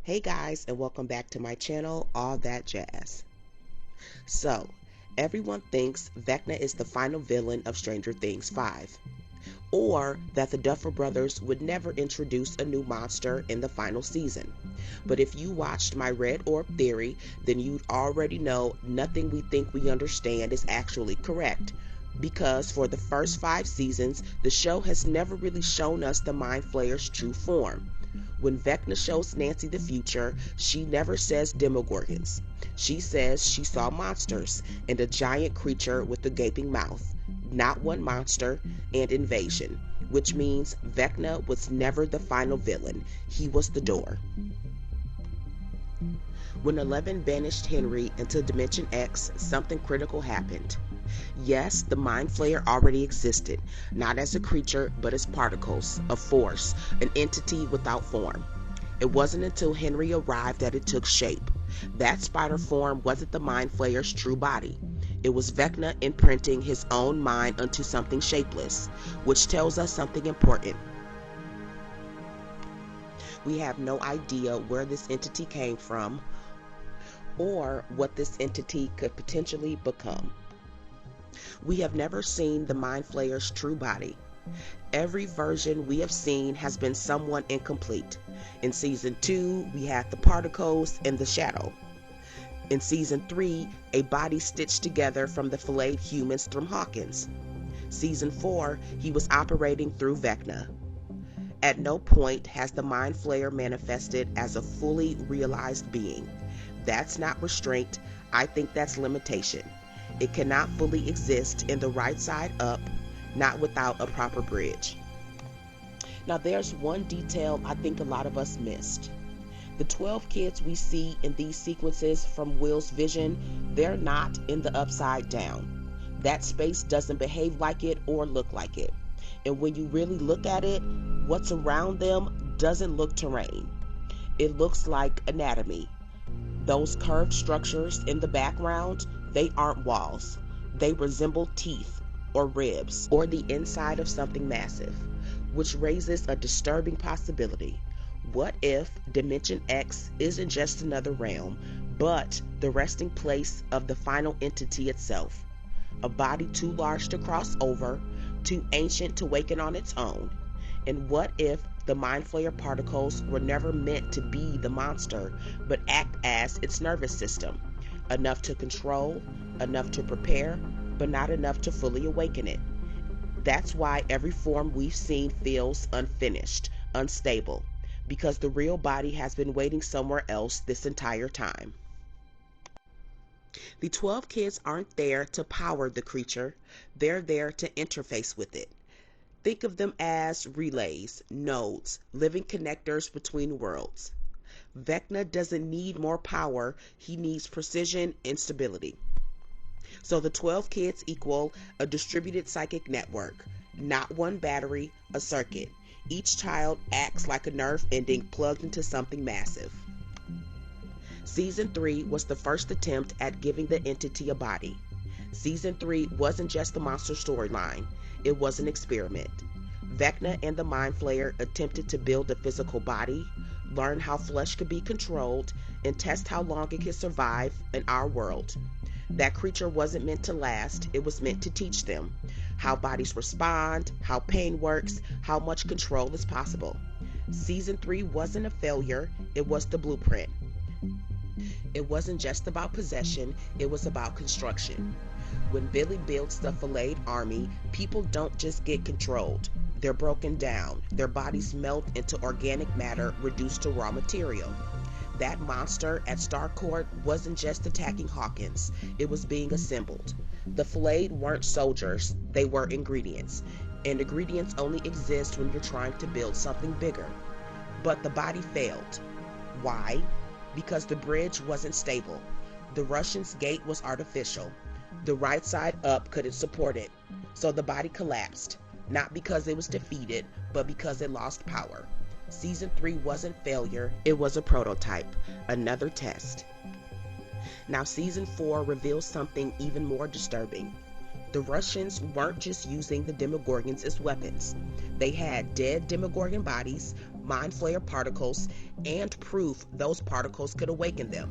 Hey guys, and welcome back to my channel, All That Jazz. So, everyone thinks Vecna is the final villain of Stranger Things 5, or that the Duffer Brothers would never introduce a new monster in the final season. But if you watched my Red Orb theory, then you'd already know nothing we think we understand is actually correct. Because for the first 5 seasons, the show has never really shown us the Mind Flayer's true form. When Vecna shows Nancy the future, she never says demogorgons. She says she saw monsters and a giant creature with a gaping mouth. Not one monster, and invasion, which means Vecna was never the final villain. He was the door. When 11 banished Henry into Dimension X, something critical happened. Yes, the Mind Flayer already existed, not as a creature, but as particles, a force, an entity without form. It wasn't until Henry arrived that it took shape. That spider form wasn't the Mind Flayer's true body. It was Vecna imprinting his own mind onto something shapeless, which tells us something important. We have no idea where this entity came from, or what this entity could potentially become. We have never seen the Mind Flayer's true body. Every version we have seen has been somewhat incomplete. In Season 2, we had the particles and the shadow. In Season 3, a body stitched together from the filleted humans from Hawkins. Season 4, he was operating through Vecna. At no point has the Mind Flayer manifested as a fully realized being. That's not restraint, I think that's limitation. It cannot fully exist in the right side up, not without a proper bridge. Now there's one detail I think a lot of us missed. The 12 kids we see in these sequences from Will's vision, they're not in the upside down. That space doesn't behave like it or look like it. And when you really look at it, what's around them doesn't look terrain. It looks like anatomy. Those curved structures in the background, they aren't walls. They resemble teeth or ribs or the inside of something massive, which raises a disturbing possibility. What if Dimension X isn't just another realm, but the resting place of the final entity itself? A body too large to cross over, too ancient to waken on its own. And what if the Mind Flayer particles were never meant to be the monster, but act as its nervous system? Enough to control, enough to prepare, but not enough to fully awaken it. That's why every form we've seen feels unfinished, unstable, because the real body has been waiting somewhere else this entire time. The 12 kids aren't there to power the creature, they're there to interface with it. Think of them as relays, nodes, living connectors between worlds. Vecna doesn't need more power, he needs precision and stability. So the 12 kids equal a distributed psychic network, not one battery, a circuit. Each child acts like a nerve ending plugged into something massive. Season 3 was the first attempt at giving the entity a body. Season 3 wasn't just the monster storyline, it was an experiment. Vecna and the Mind Flayer attempted to build a physical body, learn how flesh could be controlled, and test how long it could survive in our world. That creature wasn't meant to last, it was meant to teach them how bodies respond, how pain works, how much control is possible. Season 3 wasn't a failure, it was the blueprint. It wasn't just about possession, it was about construction. When Billy builds the filleted army, people don't just get controlled. They're broken down. Their bodies melt into organic matter reduced to raw material. That monster at Starcourt wasn't just attacking Hawkins, it was being assembled. The filleted weren't soldiers, they were ingredients. And ingredients only exist when you're trying to build something bigger. But the body failed. Why? Because the bridge wasn't stable. The Russians' gate was artificial. The right side up couldn't support it. So the body collapsed. Not because it was defeated, but because it lost power. Season 3 wasn't failure, it was a prototype, another test. Now Season 4 reveals something even more disturbing. The Russians weren't just using the Demogorgons as weapons. They had dead Demogorgon bodies, Mind Flayer particles, and proof those particles could awaken them.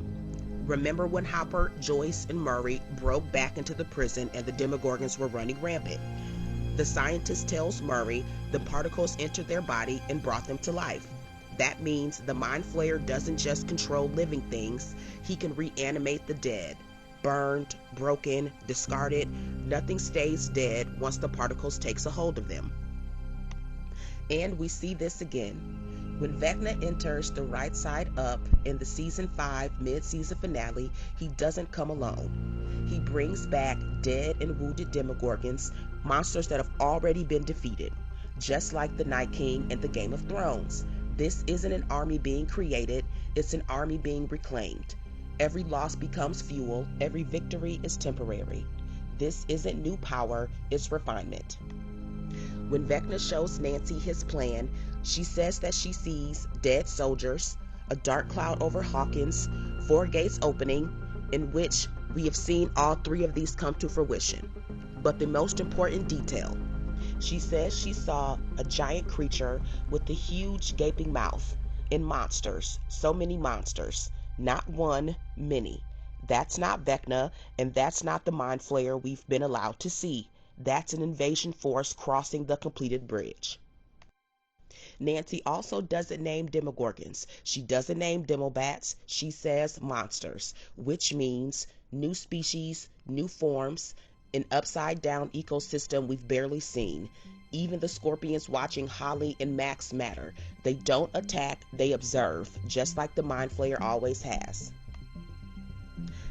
Remember when Hopper, Joyce, and Murray broke back into the prison and the Demogorgons were running rampant? The scientist tells Murray the particles entered their body and brought them to life. That means the Mind Flayer doesn't just control living things, he can reanimate the dead. Burned, broken, discarded, nothing stays dead once the particles takes a hold of them. And we see this again. When Vecna enters the right side up in the season 5 mid-season finale, he doesn't come alone. He brings back dead and wounded Demogorgons, monsters that have already been defeated. Just like the Night King in the Game of Thrones, this isn't an army being created, it's an army being reclaimed. Every loss becomes fuel, every victory is temporary. This isn't new power, it's refinement. When Vecna shows Nancy his plan, she says that she sees dead soldiers, a dark cloud over Hawkins, 4 gates opening, in which we have seen all 3 of these come to fruition. But the most important detail, she says she saw a giant creature with a huge gaping mouth, and monsters, so many monsters, not one, many. That's not Vecna, and that's not the Mind Flayer we've been allowed to see. That's an invasion force crossing the completed bridge. Nancy also doesn't name Demogorgons. She doesn't name Demobats. She says monsters, which means new species, new forms, an upside down ecosystem we've barely seen. Even the scorpions watching Holly and Max matter. They don't attack, they observe, just like the Mind Flayer always has.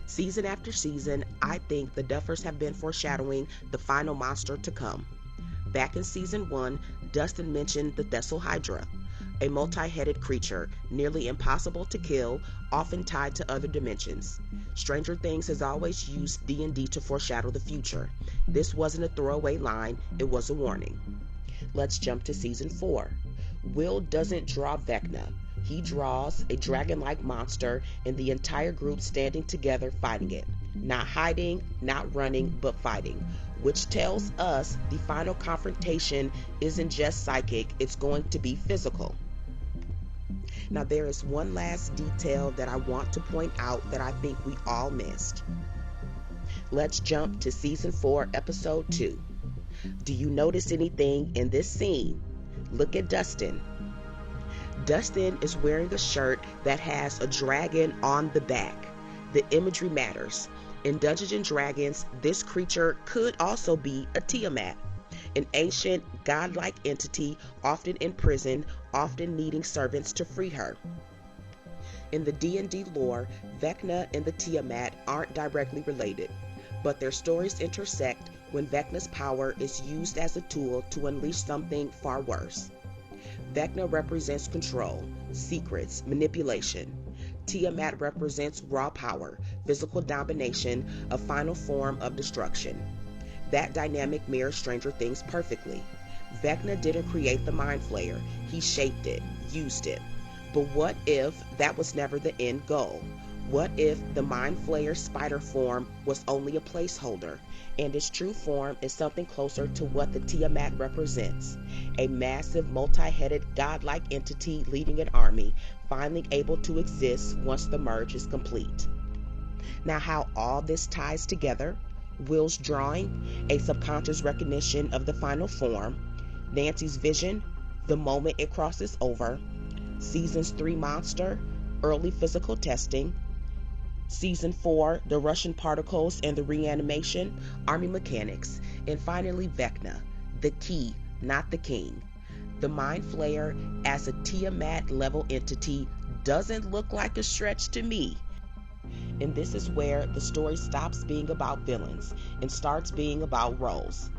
Season after season, I think the Duffers have been foreshadowing the final monster to come. Back in season 1, Dustin mentioned the Thessal Hydra, a multi-headed creature, nearly impossible to kill, often tied to other dimensions. Stranger Things has always used D&D to foreshadow the future. This wasn't a throwaway line, it was a warning. Let's jump to season 4. Will doesn't draw Vecna. He draws a dragon-like monster and the entire group standing together fighting it. Not hiding, not running, but fighting. Which tells us the final confrontation isn't just psychic, it's going to be physical. Now there is one last detail that I want to point out that I think we all missed. Let's jump to season 4, episode 2. Do you notice anything in this scene? Look at Dustin. Dustin is wearing a shirt that has a dragon on the back. The imagery matters. In Dungeons & Dragons, this creature could also be a Tiamat, an ancient godlike entity often imprisoned, often needing servants to free her. In the D&D lore, Vecna and the Tiamat aren't directly related, but their stories intersect when Vecna's power is used as a tool to unleash something far worse. Vecna represents control, secrets, manipulation. Tiamat represents raw power, physical domination, a final form of destruction. That dynamic mirrors Stranger Things perfectly. Vecna didn't create the Mind Flayer, he shaped it, used it. But what if that was never the end goal? What if the Mind Flayer spider form was only a placeholder, and its true form is something closer to what the Tiamat represents? A massive, multi-headed, godlike entity leading an army, finally able to exist once the merge is complete. Now how all this ties together: Will's drawing, a subconscious recognition of the final form; Nancy's vision, the moment it crosses over; Seasons 3 monster, early physical testing; Season 4, the Russian particles and the reanimation, army mechanics; and finally Vecna, the key, not the king. The Mind Flayer as a Tiamat-level entity doesn't look like a stretch to me. And this is where the story stops being about villains and starts being about roles.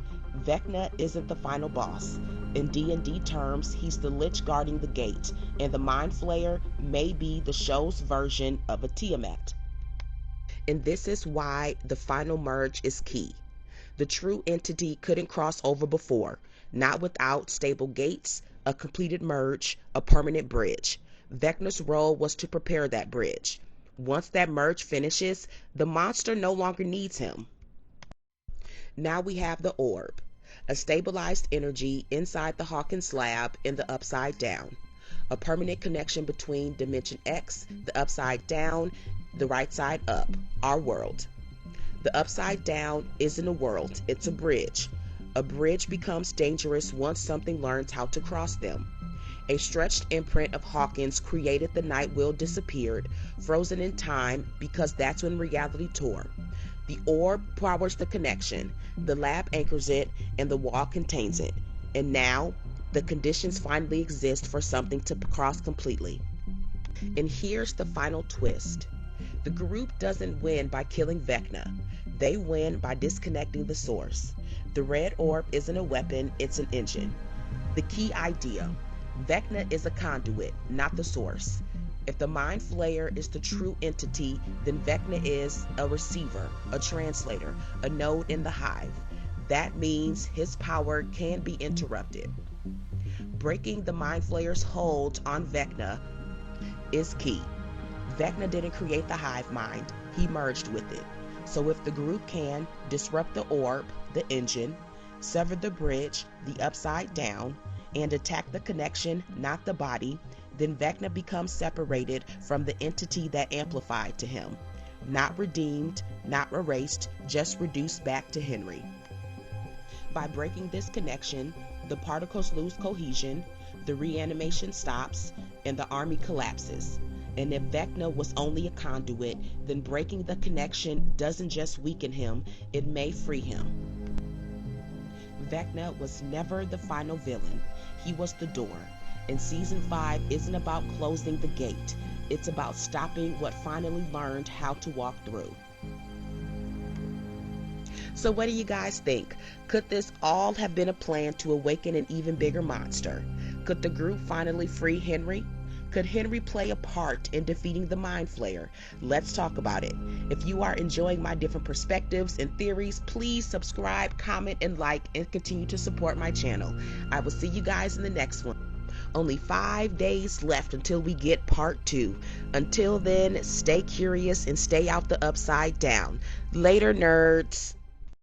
Vecna isn't the final boss. In D&D terms, he's the lich guarding the gate, and the Mind Flayer may be the show's version of a Tiamat. And this is why the final merge is key. The true entity couldn't cross over before, not without stable gates, a completed merge, a permanent bridge. Vecna's role was to prepare that bridge. Once that merge finishes, the monster no longer needs him. Now we have the orb, a stabilized energy inside the Hawkins lab in the Upside Down. a permanent connection between Dimension X, the upside down, the right side up, our world. The upside down isn't a world, it's a bridge. A bridge becomes dangerous once something learns how to cross them. A stretched imprint of Hawkins created the night wheel disappeared, frozen in time, because that's when reality tore. The orb powers the connection, the lab anchors it, and the wall contains it. And now, the conditions finally exist for something to cross completely. And here's the final twist. The group doesn't win by killing Vecna. They win by disconnecting the source. The red orb isn't a weapon, it's an engine. The key idea: Vecna is a conduit, not the source. If the Mind Flayer is the true entity, then Vecna is a receiver, a translator, a node in the hive. That means his power can be interrupted. Breaking the Mind Flayer's hold on Vecna is key. Vecna didn't create the hive mind, he merged with it. So if the group can disrupt the orb, the engine, sever the bridge, the upside down, and attack the connection, not the body, then Vecna becomes separated from the entity that amplified to him. Not redeemed, not erased, just reduced back to Henry. By breaking this connection, the particles lose cohesion, the reanimation stops, and the army collapses. And if Vecna was only a conduit, then breaking the connection doesn't just weaken him, it may free him. Vecna was never the final villain. He was the door. And Season 5 isn't about closing the gate. It's about stopping what finally learned how to walk through. So what do you guys think? Could this all have been a plan to awaken an even bigger monster? Could the group finally free Henry? Could Henry play a part in defeating the Mind Flayer? Let's talk about it. If you are enjoying my different perspectives and theories, please subscribe, comment, and like, and continue to support my channel. I will see you guys in the next one. Only 5 days left until we get part 2. Until then, stay curious and stay out the upside down. Later, nerds.